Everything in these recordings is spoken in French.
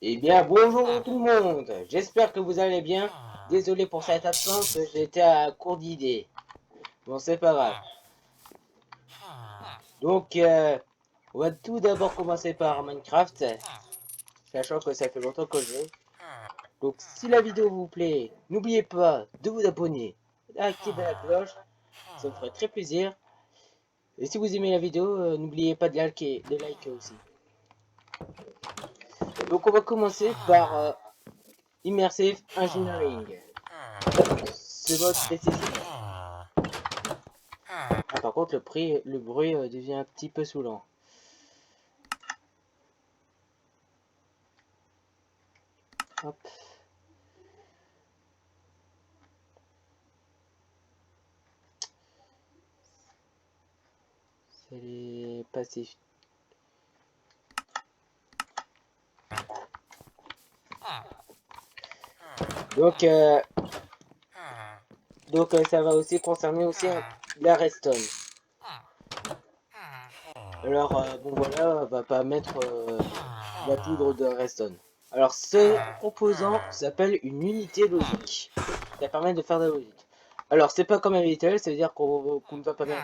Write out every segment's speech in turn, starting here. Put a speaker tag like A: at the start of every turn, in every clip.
A: Eh bien, bonjour tout le monde. J'espère que vous allez bien. Désolé pour cette absence, j'étais à court d'idées. Bon, c'est pas grave. Donc, on va tout d'abord commencer par Minecraft, sachant que ça fait longtemps que je joue. Donc, si la vidéo vous plaît, n'oubliez pas de vous abonner, d'activer la cloche, ça me ferait très plaisir. Et si vous aimez la vidéo, n'oubliez pas de liker aussi. Donc, on va commencer par Immersive Engineering. Ce mode spécifique. Ah, par contre, le bruit devient un petit peu saoulant. Hop. C'est les passifs. Donc, ça va aussi concerner aussi la redstone. Alors, bon voilà, on va pas mettre la poudre de redstone. Alors, ce composant s'appelle une unité logique. Ça permet de faire de la logique. Alors, c'est pas comme un Intel, ça veut dire qu'on ne va pas mettre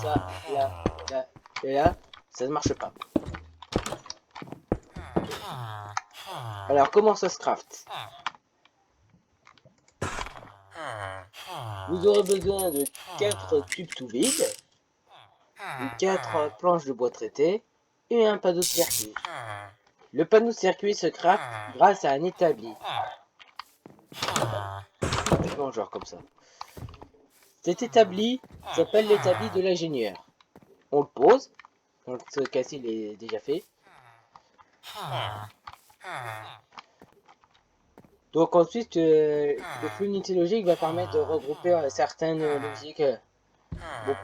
A: ça là, là et là. Ça ne marche pas. Alors, comment ça se craft? Vous aurez besoin de 4 tubes tout vides, de 4 planches de bois traité et un panneau de circuit. Le panneau de circuit se craft grâce à un établi. Genre comme ça. Cet établi s'appelle l'établi de l'ingénieur. On le pose, donc ce cas-ci il est déjà fait. Donc ensuite, le flux unité logique va permettre de regrouper certaines logiques. Bon,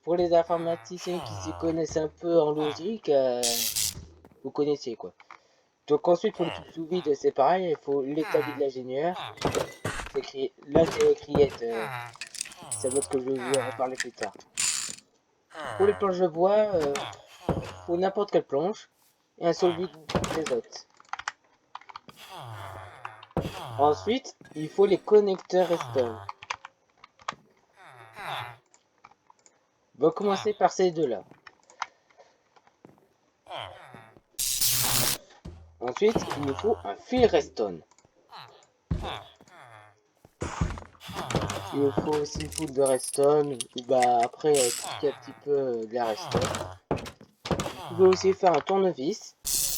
A: pour les informaticiens qui s'y connaissent un peu en logique, vous connaissez quoi. Donc ensuite pour le tube sous vide c'est pareil, il faut l'établi de l'ingénieur. C'est écrit, là c'est écrit ça va être que je vais vous en reparler plus tard. Pour les planches de bois, faut n'importe quelle planche et un seul vide d'azote. Ensuite, il faut les connecteurs redstone. On va commencer par ces deux-là. Ensuite, il nous faut un fil redstone. Il nous faut aussi une poudre de redstone, ou bah après tout ce qui est un petit peu de la redstone. Vous pouvez aussi faire un tournevis.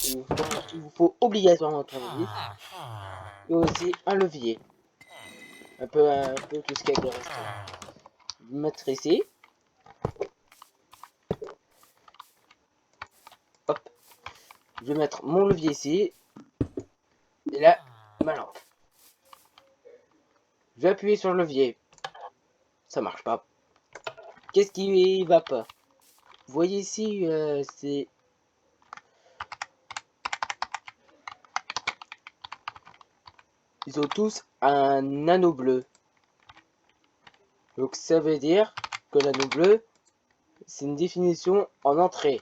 A: Il vous faut obligatoirement un tournevis. Et aussi un levier. Un peu tout ce qui est de redstone. Je vais mettre ici. Hop. Je vais mettre mon levier ici. Et là, ma lampe. Je vais appuyer sur le levier. Ça marche pas. Qu'est-ce qui va pas? Vous voyez ici, c'est... Ils ont tous un anneau bleu. Donc ça veut dire que l'anneau bleu, c'est une définition en entrée.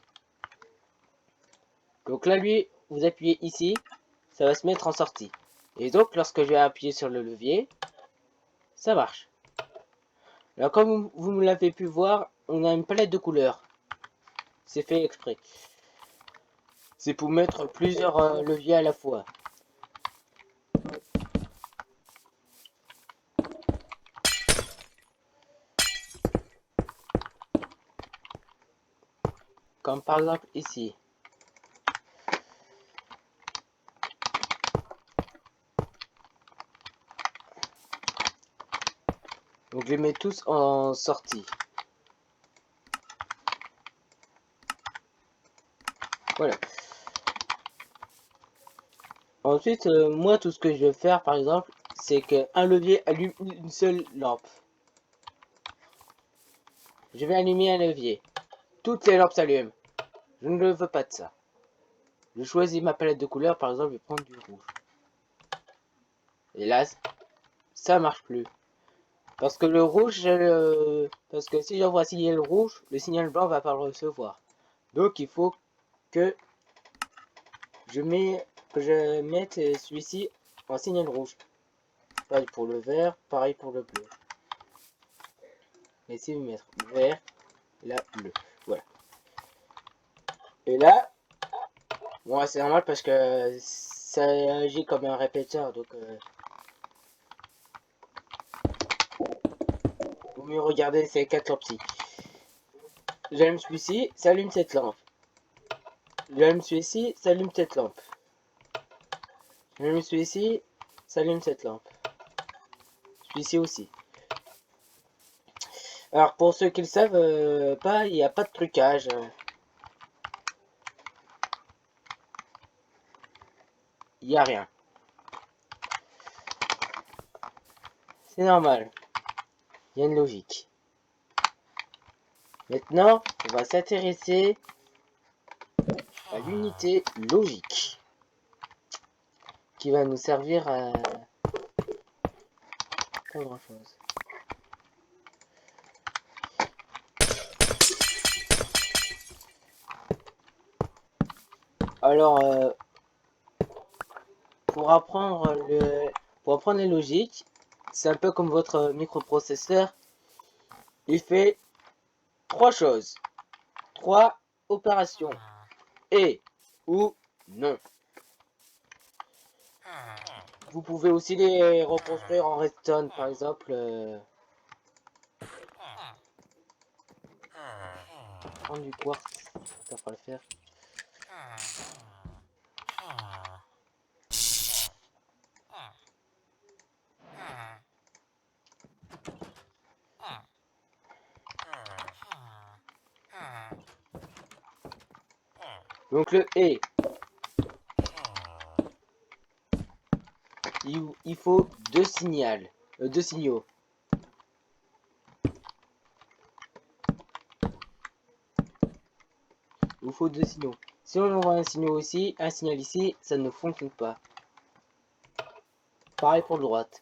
A: Donc là, lui, vous appuyez ici, ça va se mettre en sortie. Et donc, lorsque je vais appuyer sur le levier, ça marche. Alors, comme vous l'avez pu voir, on a une palette de couleurs. C'est fait exprès. C'est pour mettre plusieurs leviers à la fois. Comme par exemple ici. Donc, je les mets tous en sortie. Voilà. Ensuite, moi, tout ce que je vais faire, par exemple, c'est qu'un levier allume une seule lampe. Je vais allumer un levier. Toutes les lampes s'allument. Je ne veux pas de ça. Je choisis ma palette de couleurs, par exemple, je vais prendre du rouge. Et là, ça marche plus. Parce que le rouge, parce que si j'envoie un signal rouge, le signal blanc va pas le recevoir. Donc il faut que je mets que je mette celui-ci en signal rouge. Pareil pour le vert, pareil pour le bleu. Essayez de mettre vert, là bleu. Voilà. Et là, bon, c'est normal parce que ça agit comme un répéteur, donc vaut mieux regarder ces 4 lampes-ci. J'allume celui-ci, ça allume cette lampe. J'allume celui-ci, ça allume cette lampe. J'allume celui-ci, ça allume cette lampe. Celui-ci aussi. Alors pour ceux qui le savent pas, il n'y a pas de trucage. Il n'y a rien. C'est normal. Il y a une logique. Maintenant, on va s'intéresser à l'unité logique qui va nous servir à pas grand chose. Alors, pour apprendre les logiques, c'est un peu comme votre microprocesseur. Il fait 3 choses, 3 opérations, et ou non. Vous pouvez aussi les reconstruire en redstone, par exemple. Prendre du quartz, ça va le faire. Donc le et, il faut 2 signaux. Il vous faut 2 signaux. Si on envoie un signal ici, ça ne fonctionne pas. Pareil pour le droite.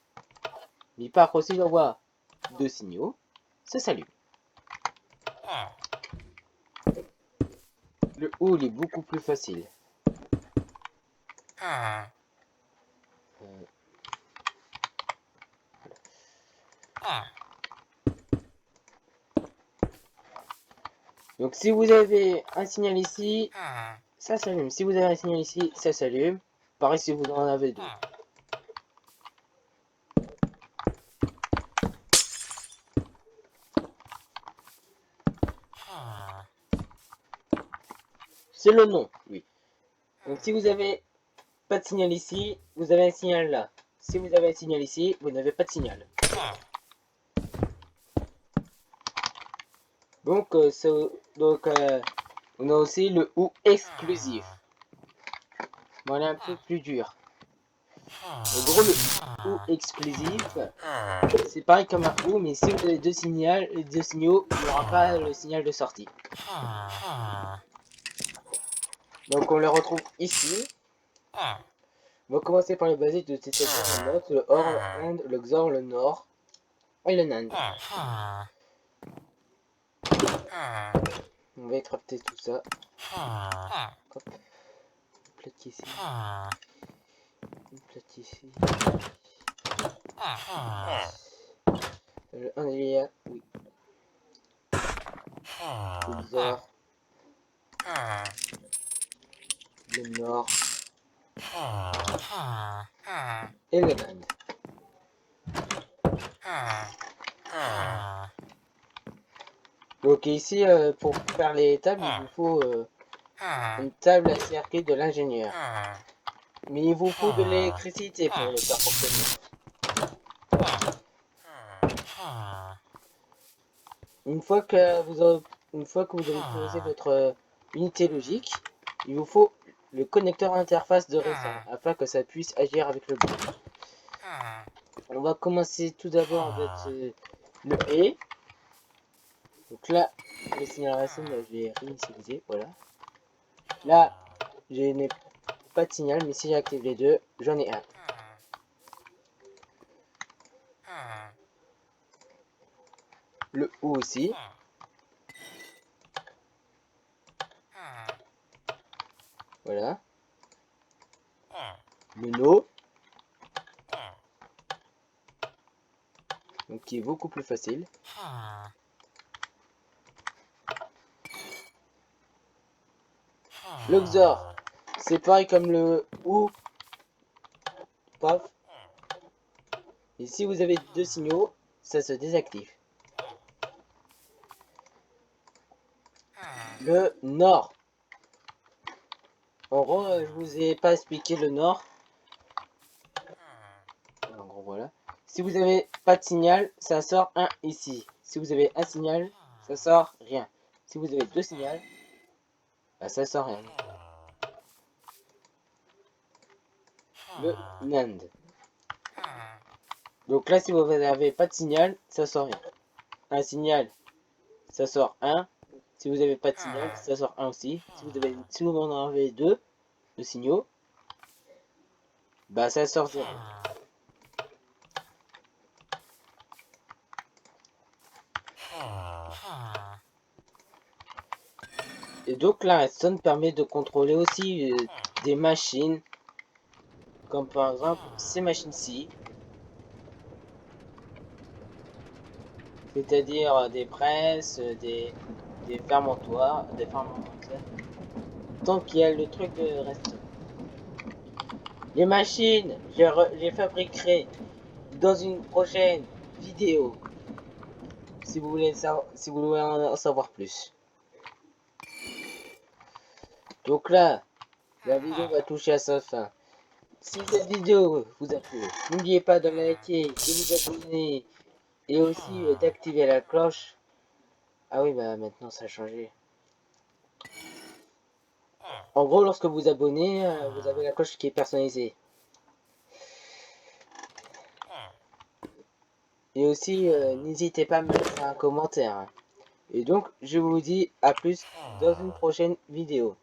A: Mais par contre, si j'envoie 2 signaux, ça s'allume. Le haut, il est beaucoup plus facile. Donc si vous avez un signal ici, ça s'allume. Si vous avez un signal ici, ça s'allume. Pareil si vous en avez 2. C'est le nom, oui. Donc si vous avez pas de signal ici, vous avez un signal là. Si vous avez un signal ici, vous n'avez pas de signal. Donc, on a aussi le OU exclusif. Voilà un peu plus dur. En gros, le OU exclusif, c'est pareil comme un OU, mais si vous avez deux signaux, il n'y aura pas le signal de sortie. Donc, on le retrouve ici. On va commencer par les basiques de TTL, le NOT, le OR, le AND, le XOR, le NOR et le NAND. On va écrafter tout ça. Hop. Une plaque ici. Une plaque ici. Le 1 il y a, oui. Le XOR. Le NOR. Et le NAND. Donc ici, pour faire les tables, il vous faut une table à circuit de l'ingénieur. Mais il vous faut de l'électricité pour le faire fonctionner. Une fois que vous avez posé votre unité logique, il vous faut le connecteur interface de récent afin que ça puisse agir avec le bout. On va commencer tout d'abord avec le et. Donc là, le signal racine, je vais réinitialiser, voilà. Là, je n'ai pas de signal, mais si j'active les deux, j'en ai un. Le OU aussi. Voilà. le no, donc qui est beaucoup plus facile. Le XOR, c'est pareil comme le OU, paf. Et si vous avez deux signaux, ça se désactive. Le NOR. En gros, je vous ai pas expliqué le NOR. En gros, voilà. Si vous avez pas de signal, ça sort 1 ici. Si vous avez un signal, ça sort rien. Si vous avez deux signaux, bah, ça sort rien. Le NAND. Donc là, si vous n'avez pas de signal, ça sort rien. Un signal, ça sort 1. Si vous n'avez pas de signal, ça sort 1 aussi. Si vous en avez deux de signaux, bah ça sort 0. Et donc la redstone permet de contrôler aussi des machines, comme par exemple ces machines-ci, c'est-à-dire des presses, des fermentoirs, tant qu'il y a le truc de redstone. Les machines, je les fabriquerai dans une prochaine vidéo, si vous voulez en savoir plus. Donc là, la vidéo va toucher à sa fin. Si cette vidéo vous a plu, n'oubliez pas de liker, de vous abonner et aussi d'activer la cloche. Ah oui, bah maintenant ça a changé. En gros, lorsque vous abonnez, vous avez la cloche qui est personnalisée. Et aussi, n'hésitez pas à me laisser un commentaire. Et donc, je vous dis à plus dans une prochaine vidéo.